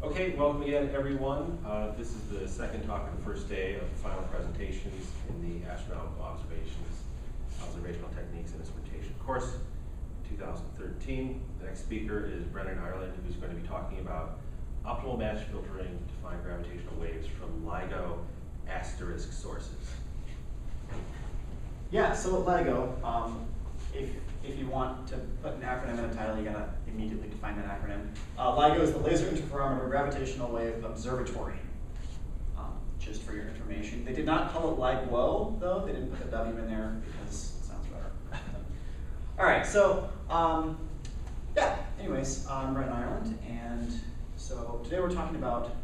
Okay, welcome again, everyone. This is the second talk of the first day of the final presentations in the astronomical observational techniques and instrumentation course, 2013. The next speaker is Brennan Ireland, who's going to be talking about optimal match filtering to find gravitational waves from LIGO asterisk sources. Yeah, so at LIGO, if you want to put an acronym in a title, you gotta immediately define that acronym. LIGO is the Laser Interferometer Gravitational Wave Observatory, just for your information. They did not call it LIGO, though. They didn't put the W in there because it sounds better. All right, so yeah, anyways, I'm Brennan Ireland, and so today we're talking about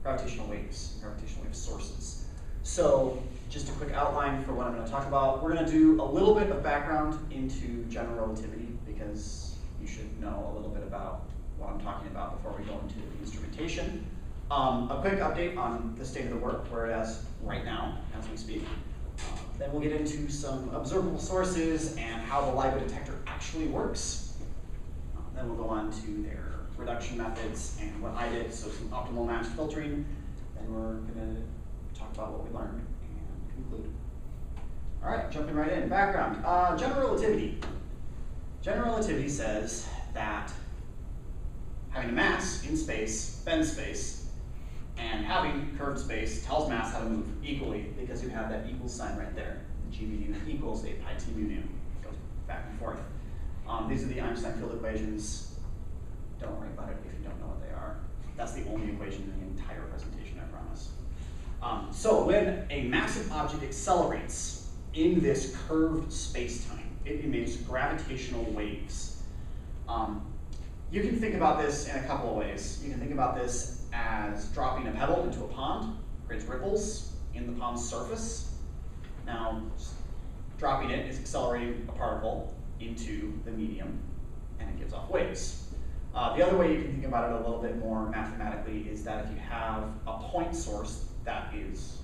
gravitational waves, gravitational wave sources. So just a quick outline for what I'm going to talk about. We're going to do a little bit of background into general relativity because you should know a little bit about what I'm talking about before we go into the instrumentation. A quick update on the state of the work, where it is right now as we speak. Then we'll get into some observable sources and how the LIGO detector actually works. Then we'll go on to their reduction methods and what I did, so some optimal match filtering. Then we're going to talk about what we learned and conclude. All right, jumping right in. Background. General relativity. General relativity says that having a mass in space bends space, and having curved space tells mass how to move equally because you have that equal sign right there. G mu nu equals 8 pi t mu nu. It goes back and forth. These are the Einstein field equations. Don't worry about it if you don't know what they are. That's the only equation in the entire presentation, I promise. So when a massive object accelerates in this curved space-time, it emits gravitational waves. You can think about this in a couple of ways. You can think about this as dropping a pebble into a pond, creates ripples in the pond's surface. Now, dropping it is accelerating a particle into the medium, and it gives off waves. The other way you can think about it a little bit more mathematically is that if you have a point source that is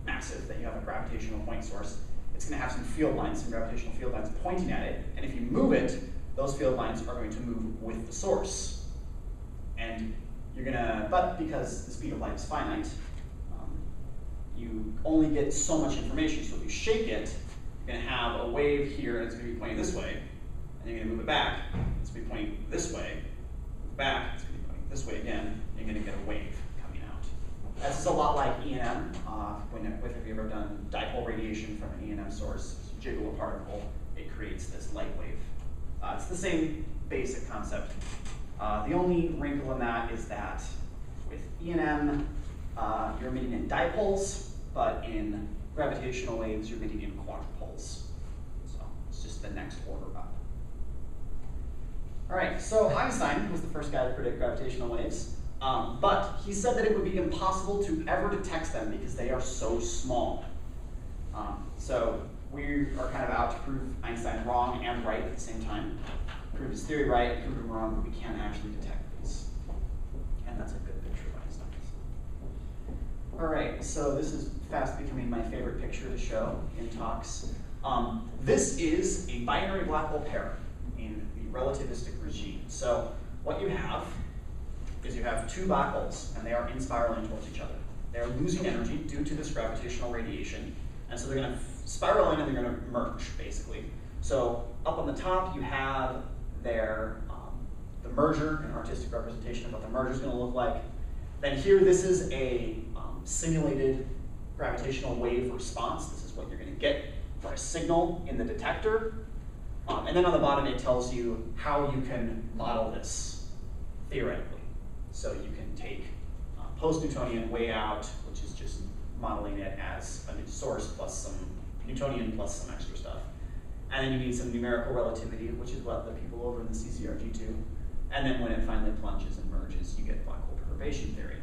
massive, that you have a gravitational point source, it's going to have some field lines, some gravitational field lines pointing at it, and if you move it, those field lines are going to move with the source. And you're going to, but because the speed of light is finite, you only get so much information. So if you shake it, you're going to have a wave here, and it's going to be pointing this way, and you're going to move it back, it's going to be pointing this way, move back, it's going to be pointing this way again, and you're going to get a wave coming out. This is a lot like E&M. If you've ever done dipole radiation from an E&M source, jiggle a particle, it creates this light wave. It's the same basic concept. The only wrinkle in that is that with E&M, you're emitting in dipoles, but in gravitational waves, you're emitting in quadrupoles. So it's just the next order up. All right, so Einstein was the first guy to predict gravitational waves, but he said that it would be impossible to ever detect them because they are so small. So we are kind of out to prove Einstein wrong and right at the same time. Prove his theory right, prove him wrong, but we can't actually detect these. And that's a good picture of Einstein. All right, so this is fast becoming my favorite picture to show in talks. This is a binary black hole pair in the relativistic regime. So what you have is you have two black holes, and they are inspiraling towards each other. They're losing energy due to this gravitational radiation, and so they're going to spiral in and they're going to merge, basically. So up on the top, you have their the merger, an artistic representation of what the merger is going to look like. Then here, this is a simulated gravitational wave response. This is what you're going to get for a signal in the detector. And then on the bottom, it tells you how you can model this theoretically. So you can take post-Newtonian way out, which is just modeling it as a new source plus some Newtonian plus some extra stuff. And then you need some numerical relativity, which is what the people over in the CCRG do. And then when it finally plunges and merges, you get black hole perturbation theory.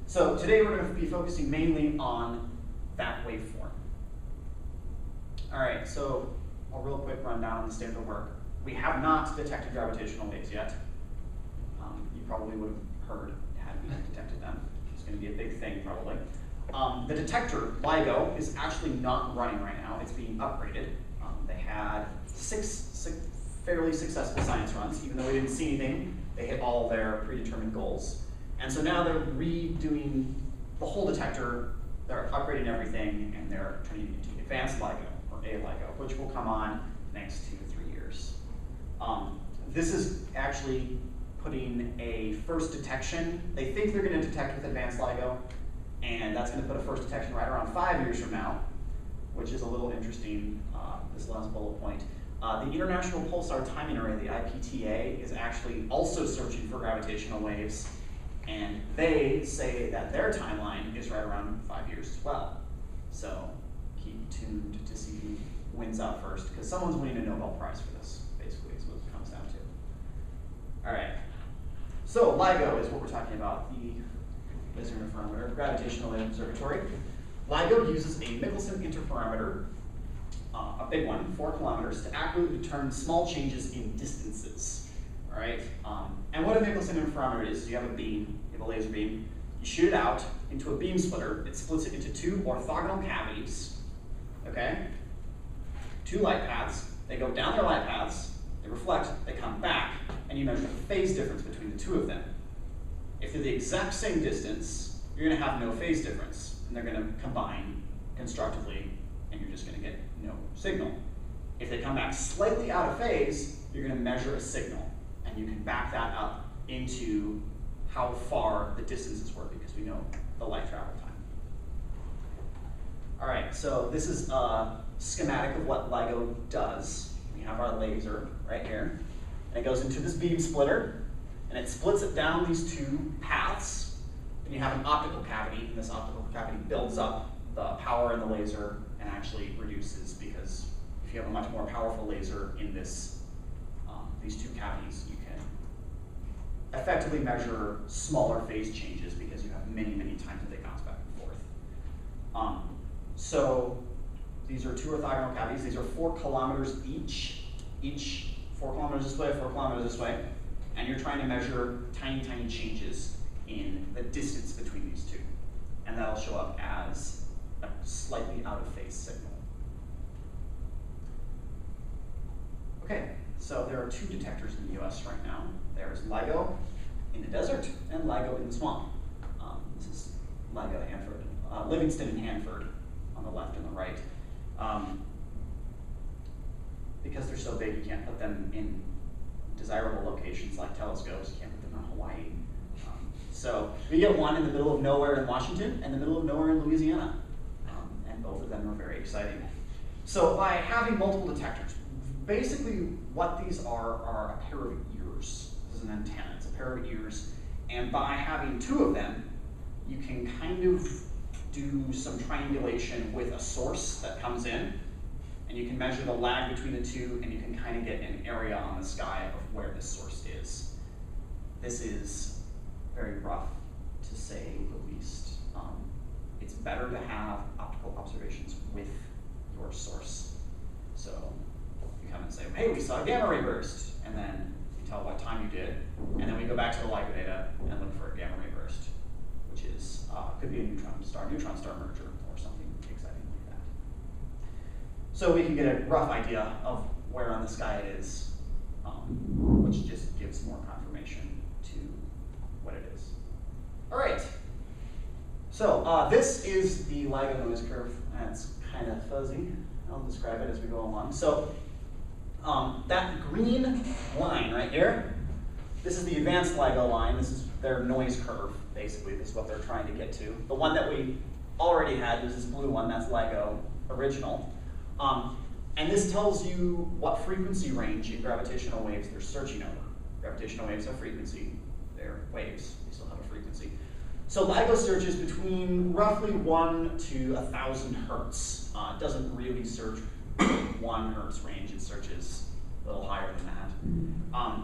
So today we're going to be focusing mainly on that waveform. All right, so a real quick rundown on the state of the work. We have not detected gravitational waves yet. You probably would have heard had we detected them. It's going to be a big thing, probably. The detector, LIGO, is actually not running right now. It's being upgraded. They had six fairly successful science runs. Even though we didn't see anything, they hit all their predetermined goals. And so now they're redoing the whole detector, they're upgrading everything, and they're turning it into advanced LIGO, or A-LIGO, which will come on the next 2 to 3 years. This is actually putting a first detection. They think they're going to detect with advanced LIGO, and that's going to put a first detection right around 5 years from now, which is a little interesting, this last bullet point. The International Pulsar Timing Array, the IPTA, is actually also searching for gravitational waves, and they say that their timeline is right around 5 years as well. So keep tuned to see who wins out first, because someone's winning a Nobel Prize for this, basically, is what it comes down to. All right, so LIGO is what we're talking about, the Laser Interferometer Gravitational Wave Observatory. LIGO uses a Michelson interferometer, a big one, 4 kilometers, to accurately determine small changes in distances. All right, and what a Michelson interferometer is you have a beam, you have a laser beam, you shoot it out into a beam splitter, it splits it into 2 orthogonal cavities, okay? 2 light paths, they go down their light paths, they reflect, they come back, and you measure the phase difference between the 2 of them. If they're the exact same distance, you're going to have no phase difference, and they're going to combine constructively, and you're just going to get no signal. If they come back slightly out of phase, you're going to measure a signal, and you can back that up into how far the distances were, because we know the light travel time. All right, so this is a schematic of what LIGO does. We have our laser right here, and it goes into this beam splitter, and it splits it down these 2 paths. Then you have an optical cavity, and this optical cavity builds up the power in the laser and actually reduces, because if you have a much more powerful laser in this, these 2 cavities, you can effectively measure smaller phase changes because you have many, many times that they bounce back and forth. So these are 2 orthogonal cavities. These are 4 kilometers each 4 kilometers this way, 4 kilometers this way, and you're trying to measure tiny, tiny changes in the distance between these 2. And that'll show up as a slightly out of phase signal. Okay, so there are 2 detectors in the US right now. There's LIGO in the desert and LIGO in the swamp. This is LIGO Hanford, Livingston and Hanford on the left and the right. Because they're so big, you can't put them in desirable locations like telescopes. You can't put them in Hawaii. So we get one in the middle of nowhere in Washington and the middle of nowhere in Louisiana. And both of them are very exciting. So by having multiple detectors, basically what these are a pair of ears. This is an antenna, it's a pair of ears. And by having 2 of them, you can kind of do some triangulation with a source that comes in, and you can measure the lag between the 2, and you can kind of get an area on the sky of where this source is. This is very rough, to say the least. It's better to have optical observations with your source. So you come and say, hey, we saw a gamma ray burst, and then you tell what time you did, and then we go back to the LIGO data and look for a gamma ray burst, which is could be a neutron star merger or something exciting like that. So we can get a rough idea of where on the sky it is, which just gives more confirmation to what it is. All right. So this is the LIGO noise curve, and it's kind of fuzzy. I'll describe it as we go along. So that green line right here, this is the advanced LIGO line. This is their noise curve, basically. This is what they're trying to get to. The one that we already had was this blue one. That's LIGO original. And this tells you what frequency range in gravitational waves they're searching over. Gravitational waves have frequency. They're waves. They still have a frequency. So LIGO searches between roughly 1 to 1,000 hertz. It doesn't really search 1 hertz range. It searches a little higher than that.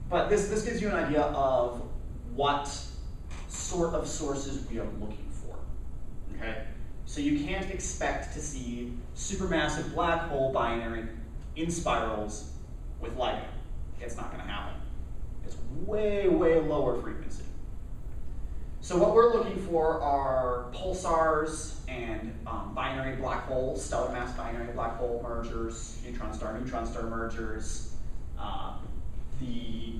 But this gives you an idea of what sort of sources we are looking for. Okay? So you can't expect to see supermassive black hole binary in spirals with LIGO. It's not going to happen. It's way, way lower frequency. So what we're looking for are pulsars and binary black holes, stellar mass binary black hole mergers, neutron star mergers, the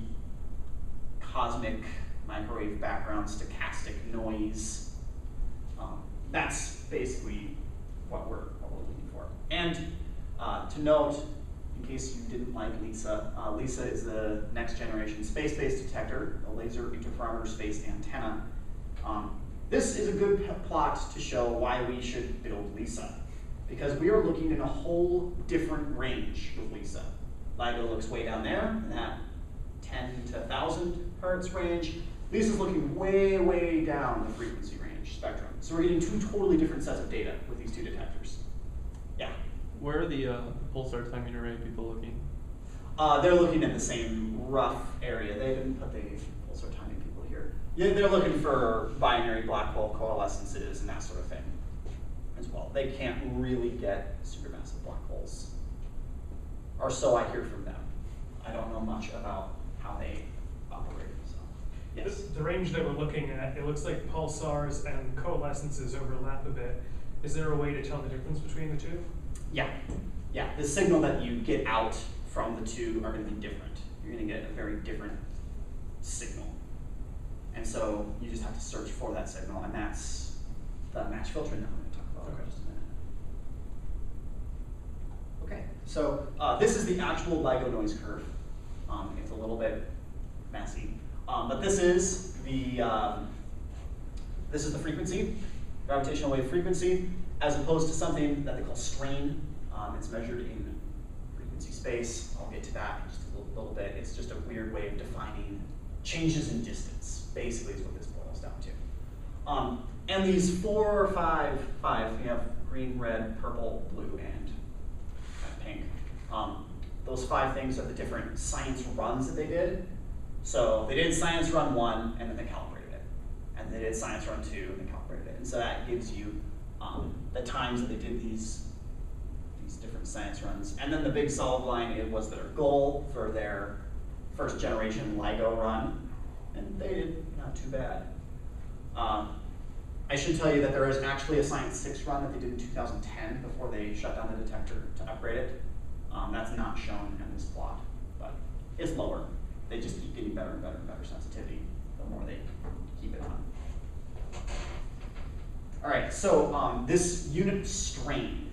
cosmic microwave background, stochastic noise. That's basically what we're looking for. And to note, in case you didn't like LISA, LISA is the next generation space-based detector, a laser interferometer spaced antenna. This is a good plot to show why we should build LISA, because we are looking in a whole different range with LISA. LIGO looks way down there in that 10 to 1,000 hertz range. LISA's looking way, way down the frequency range spectrum. So we're getting two totally different sets of data with these two detectors. Yeah? Where are the pulsar timing array people looking? They're looking at the same rough area. They didn't put the pulsar timing people here. Yeah, they're looking for binary black hole coalescences and that sort of thing as well. They can't really get supermassive black holes, or so I hear from them. I don't know much about how they operate. So, yes. The range that we're looking at, it looks like pulsars and coalescences overlap a bit. Is there a way to tell the difference between the two? Yeah, yeah. The signal that you get out from the two are going to be different. You're going to get a very different signal. And so you just have to search for that signal, and that's the match filtering that we're going to talk about in just a minute. Okay, so this is the actual LIGO noise curve. It's a little bit messy, but this is the frequency, gravitational wave frequency, as opposed to something that they call strain. It's measured in frequency space. I'll get to that in just a little bit. It's just a weird way of defining changes in distance, basically is what this boils down to. And these 4, 5, you have green, red, purple, blue, and pink. Those 5 things are the different science runs that they did. So they did science run 1, and then they calibrated it. And they did science run 2, and they calibrated it. And so that gives you the times that they did these different science runs. And then the big solid line, it was their goal for their first generation LIGO run. And they did not too bad. I should tell you that there is actually a Science 6 run that they did in 2010 before they shut down the detector to upgrade it. That's not shown in this plot, but it's lower. They just keep getting better and better and better sensitivity the more they keep it on. All right, so this unit strain,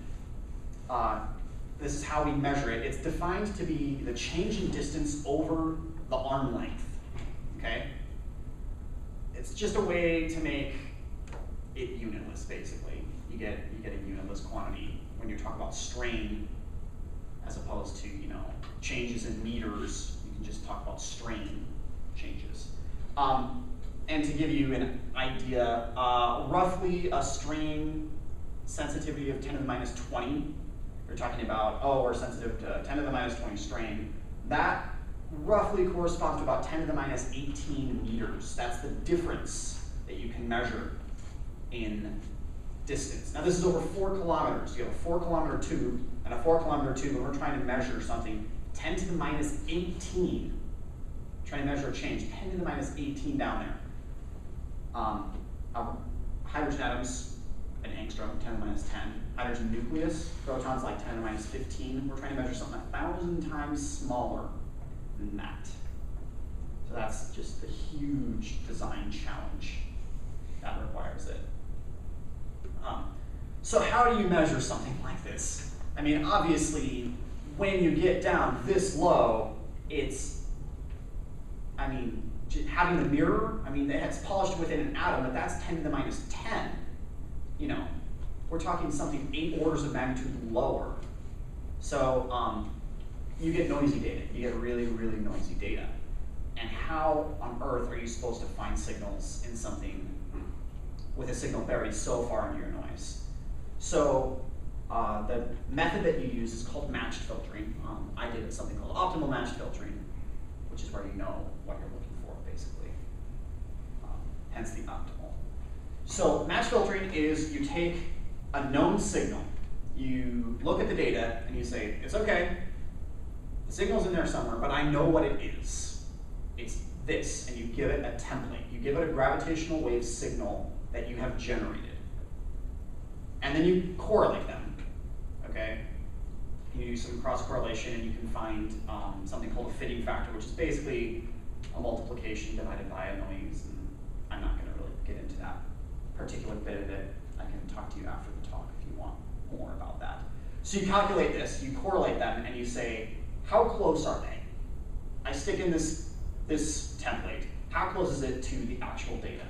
this is how we measure it. It's defined to be the change in distance over the arm length, okay? It's just a way to make it unitless, basically. You get a unitless quantity when you're talking about strain, as opposed to changes in meters. You can just talk about strain changes. And to give you an idea, roughly a strain sensitivity of 10 to the minus 20. You're talking about, we're sensitive to 10 to the minus 20 strain. That roughly corresponds to about 10 to the minus 18 meters. That's the difference that you can measure in distance. Now this is over 4 kilometers. You have a 4 kilometer tube and a 4 kilometer tube, and we're trying to measure something 10 to the minus 18. Trying to measure a change, 10 to the minus 18 down there. Hydrogen atoms, an angstrom, 10 to the minus 10. Hydrogen nucleus, protons like 10 to the minus 15. We're trying to measure something 1,000 times smaller than that. So that's just a huge design challenge that requires it. So how do you measure something like this? I mean, obviously, when you get down this low, having the mirror, it's polished within an atom, but that's 10 to the minus 10. We're talking something 8 orders of magnitude lower. So you get noisy data. You get really, really noisy data. And how on earth are you supposed to find signals in something with a signal buried so far into your noise? So the method that you use is called matched filtering. I did something called optimal matched filtering, which is where you know what you're looking for, basically. Hence the optimal. So match filtering is you take a known signal, you look at the data, and you say, it's okay, the signal's in there somewhere, but I know what it is. It's this, and you give it a template. You give it a gravitational wave signal that you have generated. And then you correlate them, okay? You do some cross correlation, and you can find something called a fitting factor, which is basically a multiplication divided by a noise, and I'm not going to really get into that particular bit of it. I can talk to you after the talk if you want more about that. So you calculate this, you correlate them, and you say, how close are they? I stick in this template. How close is it to the actual data?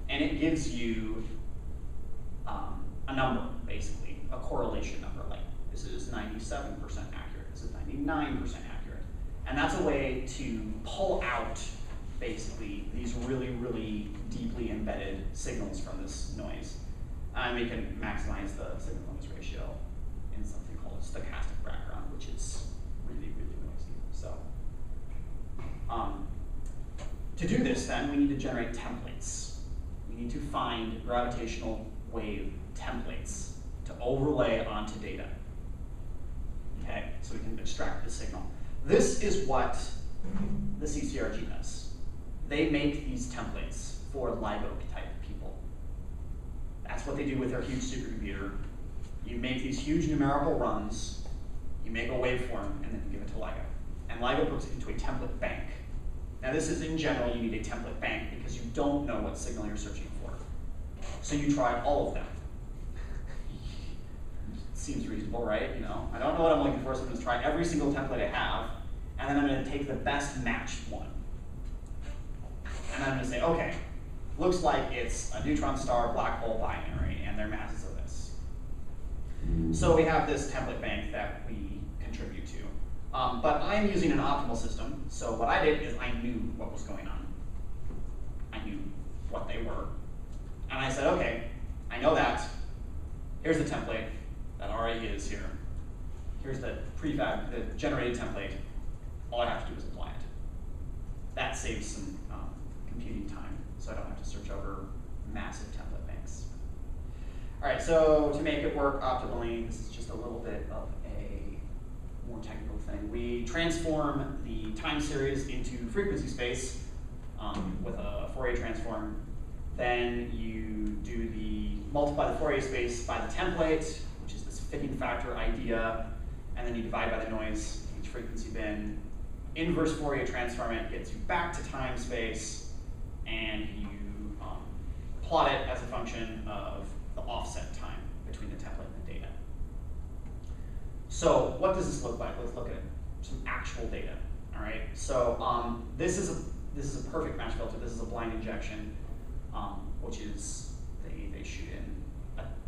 And it gives you a number, basically, a correlation number, like this is 97% accurate, this is 99% accurate. And that's a way to pull out, basically, these really, really deeply embedded signals from this noise. And we can maximize the signal-to-noise ratio in something called a stochastic background, which is really, really noisy. So, to do this, then, we need to generate templates. We need to find gravitational wave templates to overlay onto data. Okay, so we can extract the signal. This is what the CCRG does. They make these templates for LIGO type people. That's what they do with their huge supercomputer. You make these huge numerical runs, you make a waveform, and then you give it to LIGO. And LIGO puts it into a template bank. Now this is, in general, you need a template bank because you don't know what signal you're searching for. So you try all of them. Seems reasonable, right? You know, I don't know what I'm looking for, so I'm going to try every single template I have, and then I'm going to take the best matched one. And I'm going to say, okay, looks like it's a neutron star black hole binary, and their masses are this. So we have this template bank that we contribute to. But I'm using an optimal system, so what I did is I knew what was going on. I knew what they were. And I said, okay, I know that. Here's the template that already is here. Here's the prefab, the generated template. All I have to do is apply it. That saves some computing time, so I don't have to search over massive template banks. All right, so to make it work optimally, this is just a little bit of a more technical thing. We transform the time series into frequency space with a Fourier transform. Then you multiply the Fourier space by the template, which is this fitting factor idea, and then you divide by the noise, each frequency bin. Inverse Fourier transform it, gets you back to time space, and you plot it as a function of the offset time between the template and the data. So what does this look like? Let's look at some actual data. All right. So this is a perfect match filter. This is a blind injection, which is they shoot in.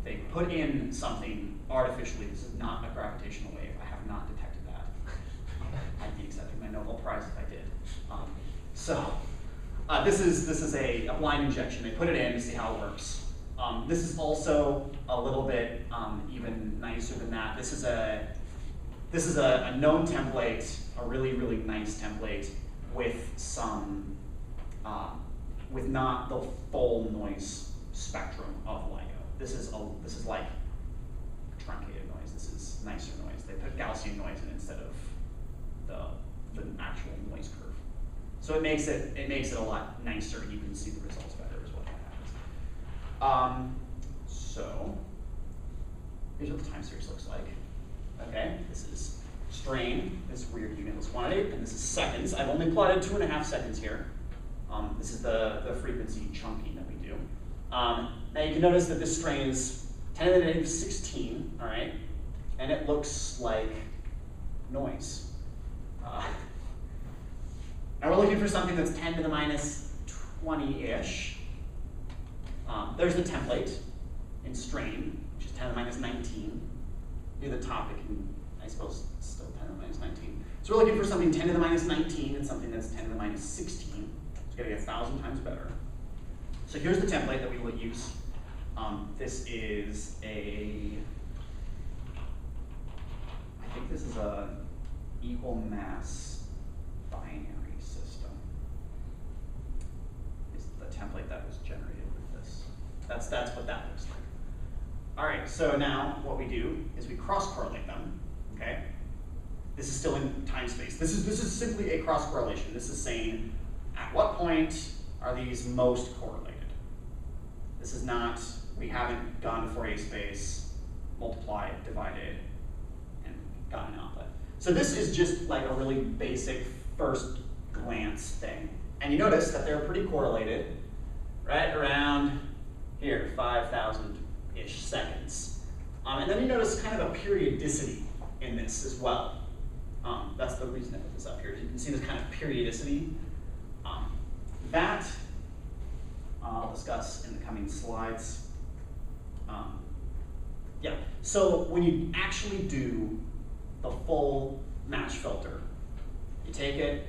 They put in something artificially. This is not a gravitational wave. I have not detected that. I'd be accepting my Nobel Prize if I did. This is a blind injection. They put it in to see how it works. This is also a little bit even nicer than that. This is a known template, a really, really nice template with some with not the full noise spectrum of LIGO. This is like truncated noise. This is nicer noise. They put Gaussian noise in instead of the actual noise curve. So it makes it a lot nicer. You can see the results better is what happens. So here's what the time series looks like. Okay, this is strain, this weird unitless quantity, and this is seconds. I've only plotted 2.5 seconds here. This is the frequency chunking that we do. Now you can notice that this strain is 10 to the negative 16, all right? And it looks like noise. Now we're looking for something that's 10 to the minus 20-ish. There's the template in strain, which is 10 to the minus 19. Near the topic, and I suppose it's still 10 to the minus 19. So we're looking for something 10 to the minus 19 and something that's 10 to the minus 16. It's going to get 1,000 times better. So here's the template that we will use. This is I think this is a equal mass binary system. Is the template that was generated with this. That's what that looks like. All right, so now what we do is we cross-correlate them, okay? This is still in time space. This is simply a cross-correlation. This is saying, at what point are these most correlated? This is not, we haven't gone to Fourier space, multiplied, divided, and gotten an output. So this is just like a really basic first glance thing. And you notice that they're pretty correlated, right around here, 5,000-ish seconds. And then you notice kind of a periodicity in this as well. That's the reason I put this up here. You can see this kind of periodicity. That I'll discuss in the coming slides. Yeah, so when you actually do the full match filter, you take it,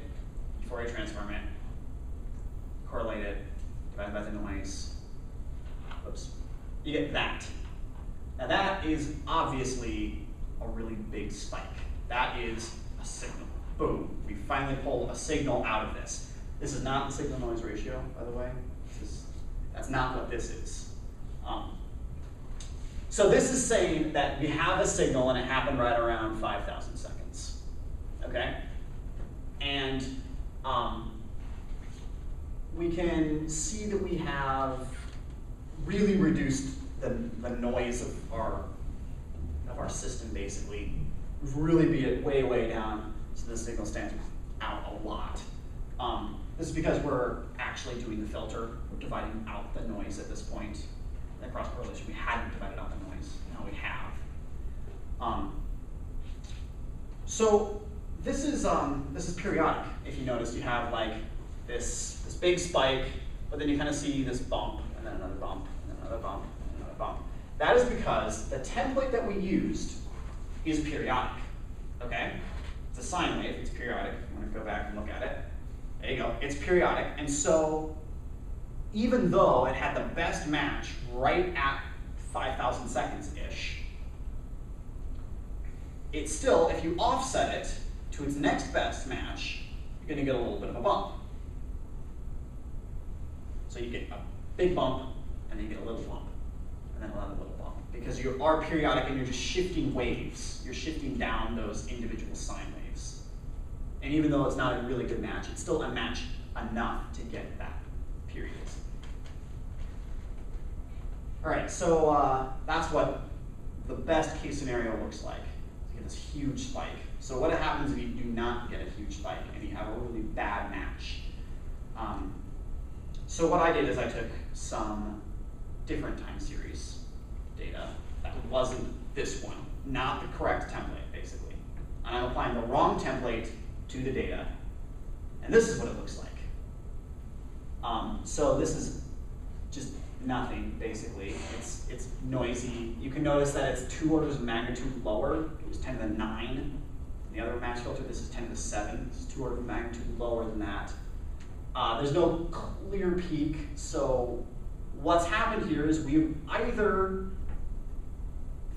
you Fourier transform it, correlate it, divide by the noise, whoops, you get that. Now that is obviously a really big spike. That is a signal. Boom, we finally pulled a signal out of this. This is not the signal noise ratio, by the way. That's not what this is. So this is saying that we have a signal and it happened right around 5,000 seconds, okay? And we can see that we have really reduced the noise of our system, basically. We've really beat it way, way down, so the signal stands out a lot. This is because we're actually doing the filter. We're dividing out the noise at this point. That cross correlation, we hadn't divided out the noise. Now we have. So this is periodic. If you notice, you have like this big spike, but then you kind of see this bump, and then another bump, and then another bump, and another bump. That is because the template that we used is periodic. Okay, it's a sine wave. It's periodic. I'm going to go back and look at it. There you go. It's periodic, and so even though it had the best match right at 5,000 seconds-ish, it's still, if you offset it to its next best match, you're going to get a little bit of a bump. So you get a big bump, and then you get a little bump, and then another little bump. Because you are periodic and you're just shifting waves. You're shifting down those individual sine waves. And even though it's not a really good match, it's still a match enough to get that period. All right, so that's what the best case scenario looks like. You get this huge spike. So what happens if you do not get a huge spike and you have a really bad match? So what I did is I took some different time series data that wasn't this one, not the correct template, basically. And I'm applying the wrong template to the data, and this is what it looks like. So this is just nothing, basically. It's noisy. You can notice that it's 2 orders of magnitude lower. It was 10 to the 9. The other match filter, this is 10 to the 7. This is 2 orders of magnitude lower than that. There's no clear peak, so what's happened here is we've either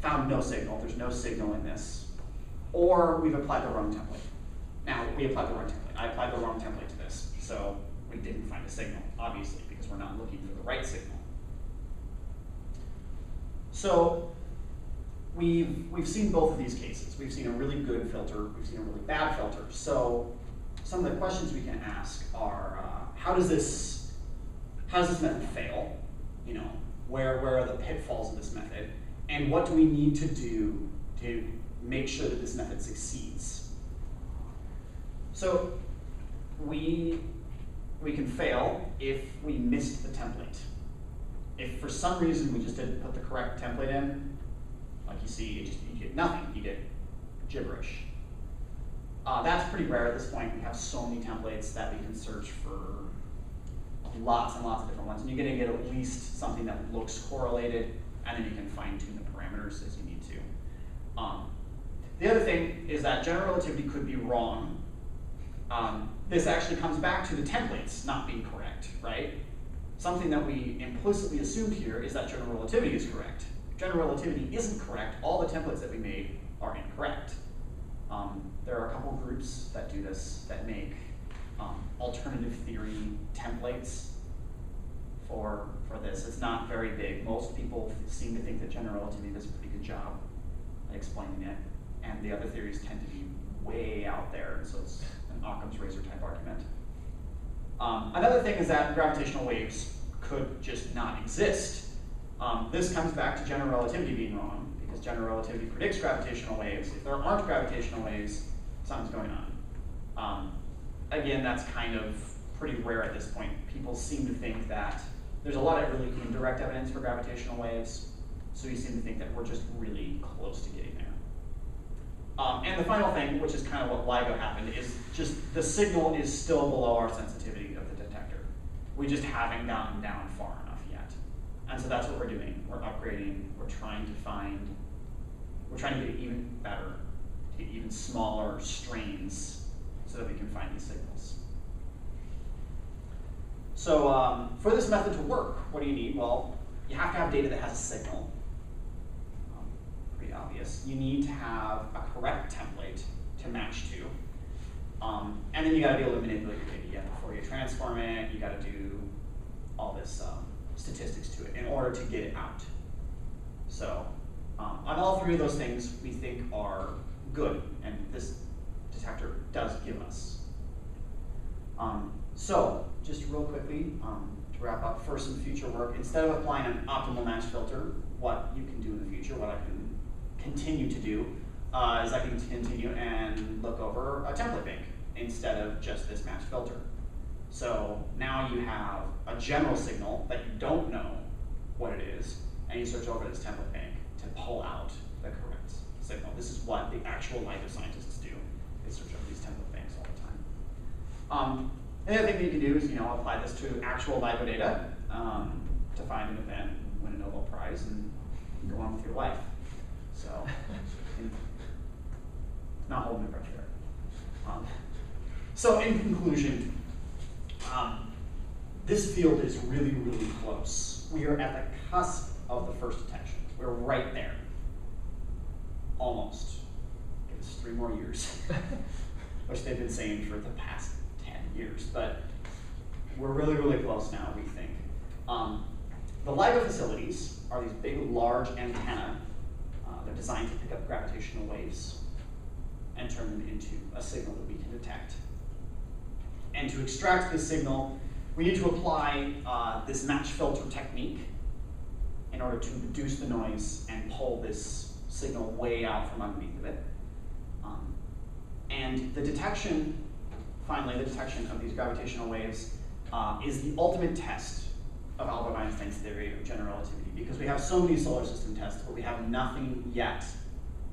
found no signal, there's no signal in this, or we've applied the wrong template. Now, we applied the wrong template. I applied the wrong template to this, so we didn't find a signal, obviously, because we're not looking for the right signal. So we've seen both of these cases. We've seen a really good filter, we've seen a really bad filter. So some of the questions we can ask are, how does this method fail? You know, where are the pitfalls of this method? And what do we need to do to make sure that this method succeeds? So we can fail if we missed the template. If for some reason we just didn't put the correct template in, like you see, you get nothing, you get gibberish. That's pretty rare at this point. We have so many templates that we can search for lots and lots of different ones. And you're going to get at least something that looks correlated, and then you can fine tune the parameters as you need to. The other thing is that general relativity could be wrong. This actually comes back to the templates not being correct, right? Something that we implicitly assumed here is that general relativity is correct. If general relativity isn't correct, all the templates that we made are incorrect. There are a couple groups that do this, that make alternative theory templates for this. It's not very big. Most people seem to think that general relativity does a pretty good job at explaining it, and the other theories tend to be way out there, so it's an Occam's razor type argument. Another thing is that gravitational waves could just not exist. This comes back to general relativity being wrong, because general relativity predicts gravitational waves. If there aren't gravitational waves, something's going on. again, that's kind of pretty rare at this point. People seem to think that there's a lot of really indirect evidence for gravitational waves, so you seem to think that we're just really close to getting there. And the final thing, which is kind of what LIGO happened, is just the signal is still below our sensitivity of the detector. We just haven't gotten down far enough yet. And so that's what we're doing. We're upgrading, we're trying to get it even better, to get even smaller strains so that we can find these signals. So for this method to work, what do you need? Well, you have to have data that has a signal. Pretty obvious. You need to have a correct template to match to. And then you gotta be able to manipulate your data. Yeah, before you transform it, you gotta do all this statistics to it in order to get it out. So on all three of those things we think are good, and this detector does give us. So just real quickly, to wrap up, for some future work, instead of applying an optimal match filter, what you can do in the future, what I can continue to do, is I can continue and look over a template bank instead of just this match filter. So now you have a general signal that you don't know what it is, and you search over this template bank to pull out the correct signal. This is what the actual LIGO scientists do. They search over these template banks all the time. And the other thing that you can do is, apply this to actual LIGO data to find an event, win a Nobel Prize, and go on with your life. So, not holding my breath here. So in conclusion, this field is really, really close. We are at the cusp of the first detection. We're right there. Almost. Give us 3 more years, which they've been saying for the past 10 years. But we're really, really close now, we think. The LIGO facilities are these big, large antennae. They're designed to pick up gravitational waves and turn them into a signal that we can detect. And to extract this signal, we need to apply this match filter technique in order to reduce the noise and pull this signal way out from underneath of it. And the detection, finally, the detection of these gravitational waves is the ultimate test of Albert Einstein's theory of general relativity, because we have so many solar system tests, but we have nothing yet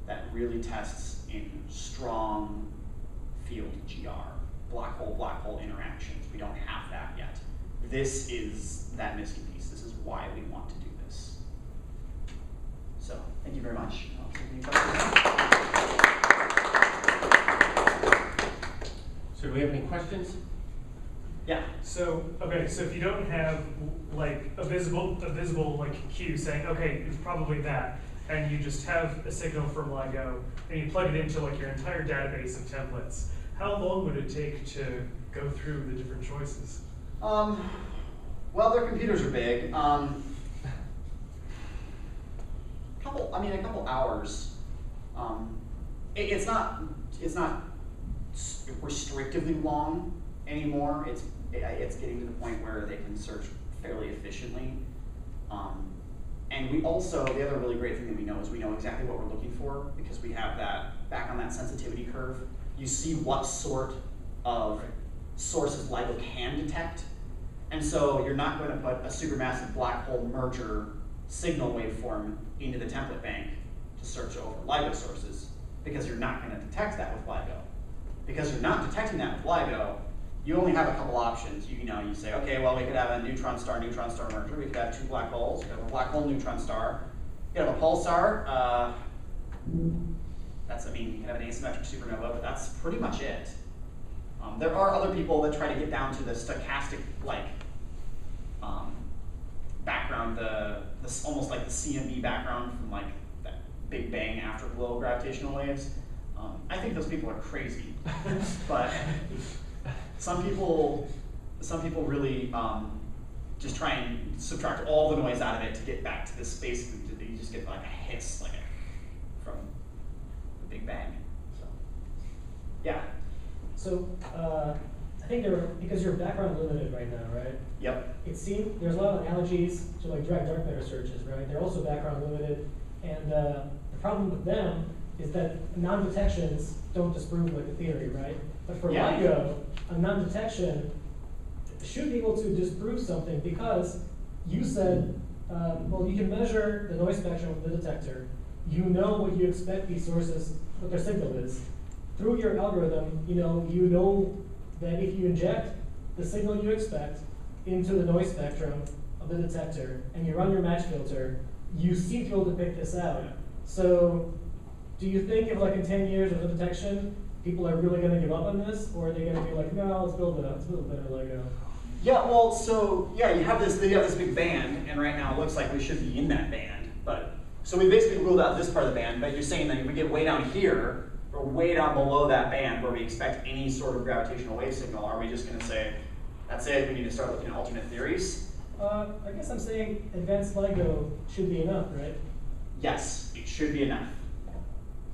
that really tests in strong field GR, black hole interactions. We don't have that yet. This is that missing piece. This is why we want to do this. So, thank you very much. I'll take any questions. So do we have any questions? Yeah. So, okay, so if you don't have like a visible like cue saying, okay, it's probably that, and you just have a signal from LIGO, and you plug it into like your entire database of templates, how long would it take to go through the different choices? Well, their computers are big. A couple hours. It's not restrictively long anymore. It's getting to the point where they can search fairly efficiently. And we also, the other really great thing that we know is we know exactly what we're looking for, because we have that, back on that sensitivity curve, you see what sort of sources LIGO can detect. And so you're not going to put a supermassive black hole merger signal waveform into the template bank to search over LIGO sources, because you're not going to detect that with LIGO. Because you're not detecting that with LIGO, you only have a couple options. You say, okay, well, we could have a neutron-star merger. We could have 2 black holes. We could have a black hole neutron star. You could have a pulsar. You can have an asymmetric supernova, but that's pretty much it. There are other people that try to get down to the stochastic background, almost like the CMB background from like that Big Bang afterglow gravitational waves. I think those people are crazy, but some people really just try and subtract all the noise out of it to get back to this. Basically, you just get like a hiss, from the Big Bang. So, yeah. So I think because you're background limited right now, right? Yep. It seems there's a lot of analogies to like direct dark matter searches, right? They're also background limited, and the problem with them is that non-detections don't disprove like a theory, right? But for Yeah. LIGO, a non-detection should be able to disprove something because you said, well, you can measure the noise spectrum of the detector. You know what you expect these sources, what their signal is. Through your algorithm, you know that if you inject the signal you expect into the noise spectrum of the detector and you run your match filter, you seem to be able to pick this out. So do you think if like in 10 years of the detection, people are really gonna give up on this? Or are they gonna be like, no, let's build a better Lego? Yeah, well, so yeah, you have this big band, and right now it looks like we should be in that band. But so we basically ruled out this part of the band, but you're saying that if we get way down here, or way down below that band where we expect any sort of gravitational wave signal, are we just gonna say, that's it, we need to start looking at alternate theories? I guess I'm saying advanced LIGO should be enough, right? Yes, it should be enough.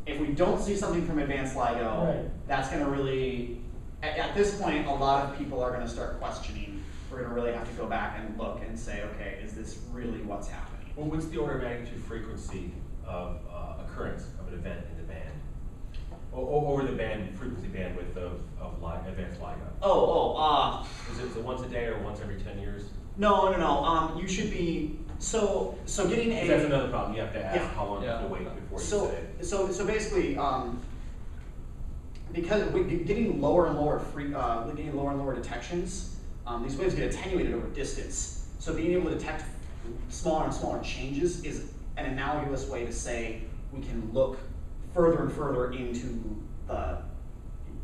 If we don't see something from advanced LIGO, Right. that's gonna really, at this point, a lot of people are gonna start questioning. We're gonna really have to go back and look and say, okay, is this really what's happening? Well, what's the order of magnitude frequency of occurrence of an event in the band? Or the frequency bandwidth of advanced LIGO? Is it once a day or once every 10 years? No. You should be, so getting a. That's another problem. You have to ask Yeah. how long you have to wait before you say it. So basically, because we're getting lower and lower detections, these waves get attenuated over distance. So being able to detect smaller and smaller changes is an analogous way to say we can look further and further into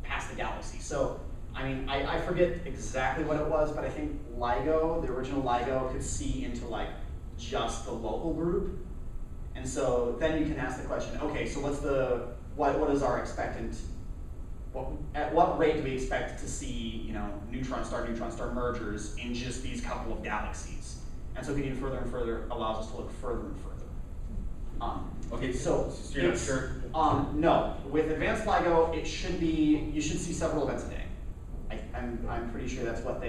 past the galaxy. So I mean, I forget exactly what it was, but I think LIGO, the original LIGO, could see into like just the local group. And so then you can ask the question, okay, so what is our expectant, at what rate do we expect to see, neutron star mergers in just these couple of galaxies? And so getting further and further allows us to look further and further. Okay, so you're not sure? No, with advanced LIGO, you should see several events a day. I'm pretty sure that's what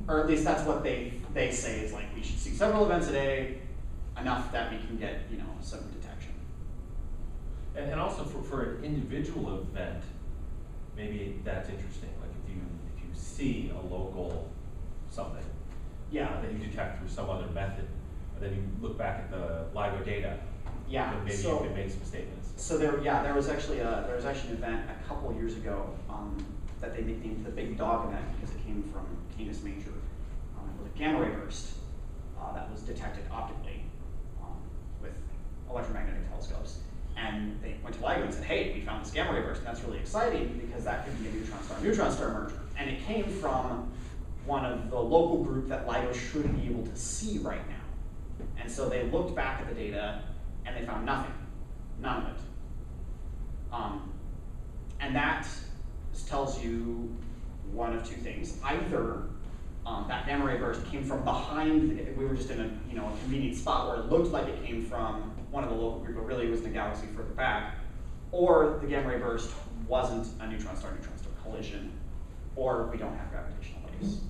or at least that's what they say is like, we should see several events a day, enough that we can get, some detection. And also for an individual event, maybe that's interesting. Like if you see a local something, that you detect through some other method, and then you look back at the LIGO data, then maybe you can make some statements. So there was actually an event a couple of years ago that they nicknamed the Big Dog event because it came from Canis Major. It was a gamma ray burst that was detected optically with electromagnetic telescopes. And they went to LIGO and said, hey, we found this gamma ray burst, and that's really exciting because that could be a neutron star merger. And it came from one of the local group that LIGO should be able to see right now. And so they looked back at the data and they found nothing, none of it. And that tells you one of two things. Either that gamma ray burst came from behind, we were just in a convenient spot where it looked like it came from one of the local group, but really it was in a galaxy further back, or the gamma ray burst wasn't a neutron star collision, or we don't have gravitational waves.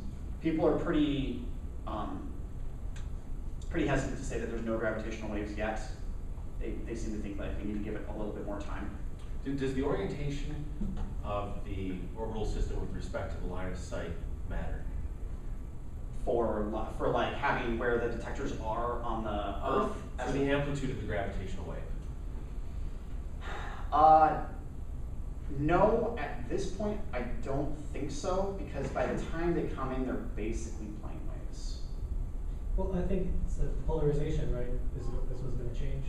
People are pretty hesitant to say that there's no gravitational waves yet. They seem to think that we need to give it a little bit more time. Does the orientation of the orbital system with respect to the line of sight matter? For like having where the detectors are on the Earth? For the amplitude of the gravitational wave? No, at this point, I don't think so, because by the time they come in, they're basically plane waves. Well, I think it's the polarization, right, is what this was going to change.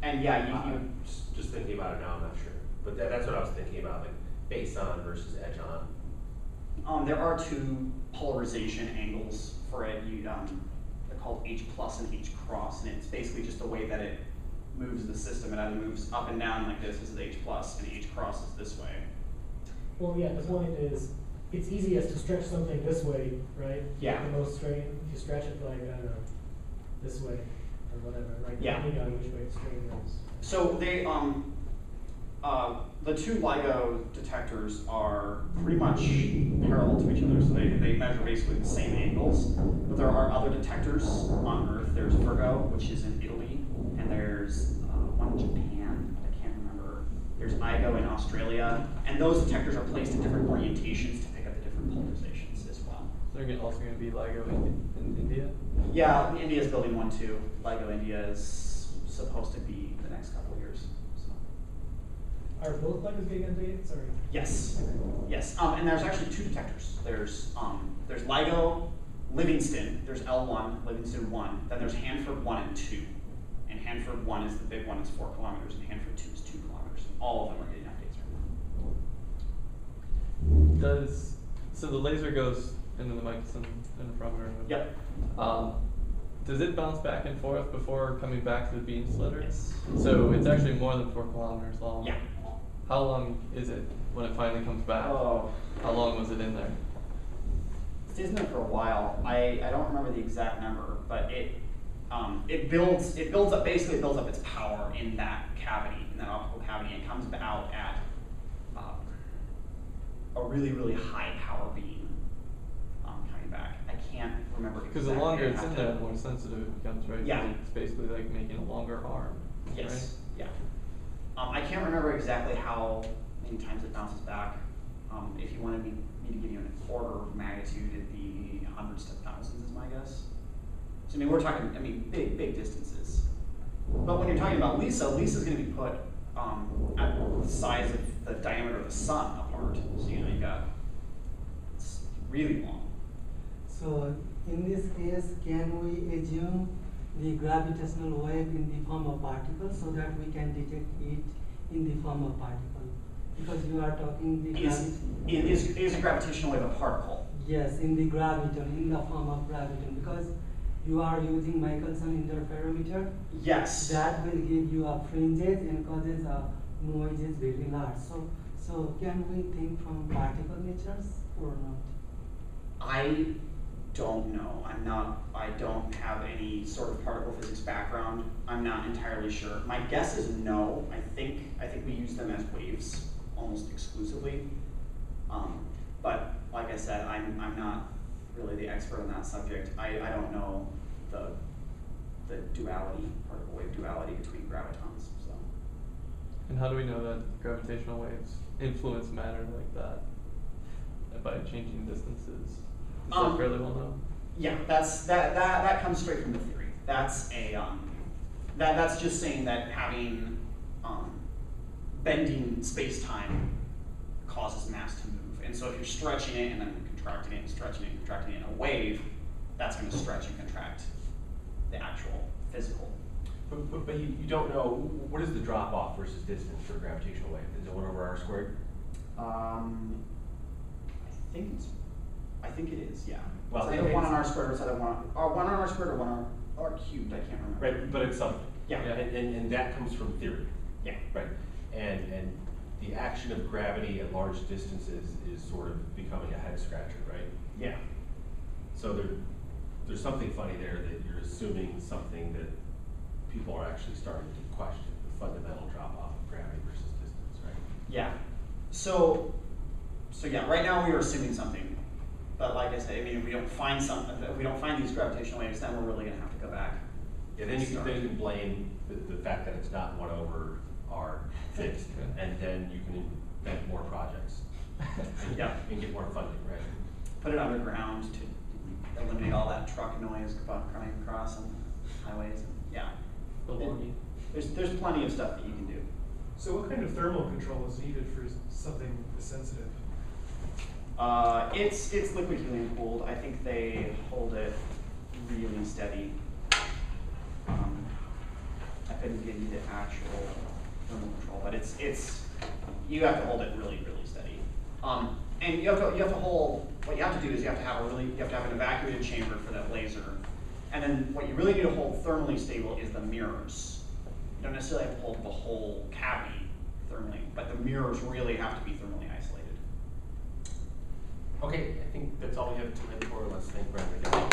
And yeah, I'm just thinking about it now, I'm not sure. But that's what I was thinking about, like base on versus edge on. There are two polarization angles for it. They're called H plus and H cross, and it's basically just the way that it moves the system. It either moves up and down like this is H plus, and H cross is this way. Well, yeah, the point is, it's easiest to stretch something this way, right? Yeah. The most strain, if you stretch it like, I don't know, this way, or whatever, right? Yeah. Depending on which way it's strained is. So they, the two LIGO detectors are pretty much parallel to each other, so they measure basically the same angles. But there are other detectors on Earth. There's Virgo, which is in Italy, and there's one in Japan. I can't remember There's IGO in Australia, and those detectors are placed in different orientations to pick up the different polarizations as well. They're also going to be LIGO in India? Yeah, India's building one too. LIGO India is supposed to be the next couple of years. So. Are both LIGOs getting updated? Sorry. Yes, yes, and there's actually two detectors. There's LIGO Livingston. There's L1 Livingston 1. Then there's Hanford 1 and 2. And Hanford 1 is the big one. It's 4 kilometers, and Hanford 2 is 2 kilometers. All of them are getting updates right now. So the laser goes into the Michelson interferometer? Yep. Does it bounce back and forth before coming back to the beam splitter? Yes. So it's actually more than 4 kilometers long? Yeah. How long is it when it finally comes back? Oh. How long was it in there? It stays in there for a while. I don't remember the exact number, but it builds up its power in that cavity, in that optical cavity, and comes out at a really, really high power beam coming back. I can't remember exactly. Because the longer it's I have in to- there, the more sensitive it becomes, right? 'Cause Yeah. It's basically like making a longer arm. Yes, yeah. I can't remember exactly how many times it bounces back. If you wanted me to give you an order of magnitude, it'd be hundreds to thousands is my guess. So I mean, we're talking, big distances. But when you're talking about Lisa's gonna be put at the size of the diameter of the sun apart. So you got, it's really long. So in this case, can we assume the gravitational wave in the form of particle so that we can detect it in the form of particle? Because you are talking the Is a gravitational wave a particle? Yes, in the graviton, in the form of graviton, because you are using Michelson interferometer. Yes. That will give you a fringes and causes a noises very large. So can we think from particle natures or not? I don't know. I don't have any sort of particle physics background. I'm not entirely sure. My guess is no. I think we use them as waves almost exclusively. But like I said, I'm not really the expert on that subject. I don't know the duality, particle wave duality between gravitons. So. And how do we know that gravitational waves influence matter like that by changing distances? Is that fairly well known? Yeah, that comes straight from the theory. That's that's just saying that having bending space-time causes mass to move. And so if you're stretching it and then contracting it and stretching it and contracting it in a wave, that's going to stretch and contract the actual physical. But you don't know, what is the drop off versus distance for a gravitational wave? Is it 1 over r squared? I think it is, yeah. Well, it's either 1 on r squared or it's either 1 on r squared or 1 on r cubed, I can't remember. Right, but it's something. Yeah. And that comes from theory. Yeah. Right. And the action of gravity at large distances is sort of becoming a head scratcher, right? Yeah. So there's something funny there that you're assuming something that people are actually starting to question, the fundamental drop off of gravity versus distance, right? Yeah. So yeah, right now we are assuming something. But like I say, if we don't find if we don't find these gravitational waves, then we're really gonna have to go back. Yeah, then you can blame the fact that it's not 1 over r fixed, and then you can invent more projects. And, Yeah. And get more funding, right? Put it underground to eliminate all that truck noise coming across on highways. And, yeah. The logging. There's plenty of stuff that you can do. So what kind of thermal control is needed for something this sensitive? It's liquid helium cooled. I think they hold it really steady. I couldn't give you the actual thermal control, but it's you have to hold it really, really steady. And you have to hold. What you have to do is you have to have an evacuated chamber for that laser, and then what you really need to hold thermally stable is the mirrors. You don't necessarily have to hold the whole cavity thermally, but the mirrors really have to be thermally isolated. Okay, I think that's all we have time for. Let's thank Brenda again.